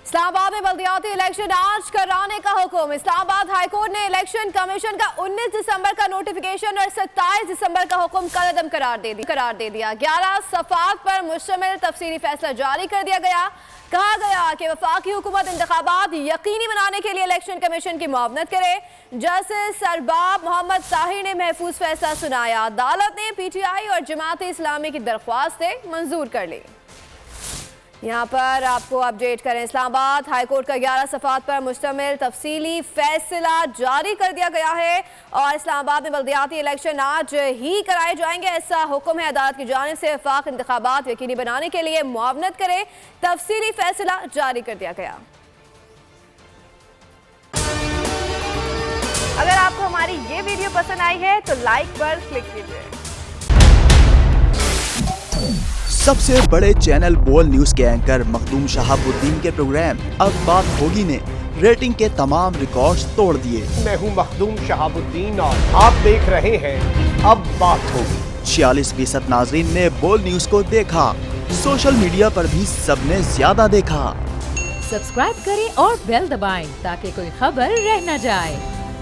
इस्लामाबाद में बल्दियाती इलेक्शन आज कराने का हुक्म। इस्लामाबाद हाईकोर्ट ने इलेक्शन कमीशन का 19 दिसंबर का नोटिफिकेशन और 27 दिसंबर का हुक्म कलअदम करार दे दिया। 11 सफ़ात पर मुश्तमिल तफसीली फैसला जारी कर दिया गया। कहा गया कि वफाकी हुकूमत इंतखाबात यकीनी बनाने के लिए इलेक्शन कमीशन की मुआवनत करे। जस्टिस सरबाब मोहम्मद ताहिर ने महफूज फैसला सुनाया। अदालत ने PTI और जमात इस्लामी की दरख्वास्तें मंजूर कर ली। यहाँ पर आपको अपडेट करें, इस्लामाबाद हाईकोर्ट का 11 सफ़ात पर मुश्तमिल तफसीली फैसला जारी कर दिया गया है और इस्लामाबाद में बल्दियाती इलेक्शन आज ही कराए जाएंगे, ऐसा हुक्म है। अदालत की जानिब से वफाक इंतखाबात यकीनी बनाने के लिए मुआवनत करे, तफसीली फैसला जारी कर दिया गया। अगर आपको हमारी ये वीडियो पसंद आई है तो लाइक पर क्लिक कीजिए। सबसे बड़े चैनल बोल न्यूज के एंकर मखदूम शहाबुद्दीन के प्रोग्राम अब बात होगी ने रेटिंग के तमाम रिकॉर्ड्स तोड़ दिए। मैं हूं मखदूम शहाबुद्दीन और आप देख रहे हैं अब बात होगी। 46% नाजरीन ने बोल न्यूज को देखा। सोशल मीडिया पर भी सबने ज्यादा देखा। सब्सक्राइब करें और बेल दबाएं ताकि कोई खबर रह न जाए।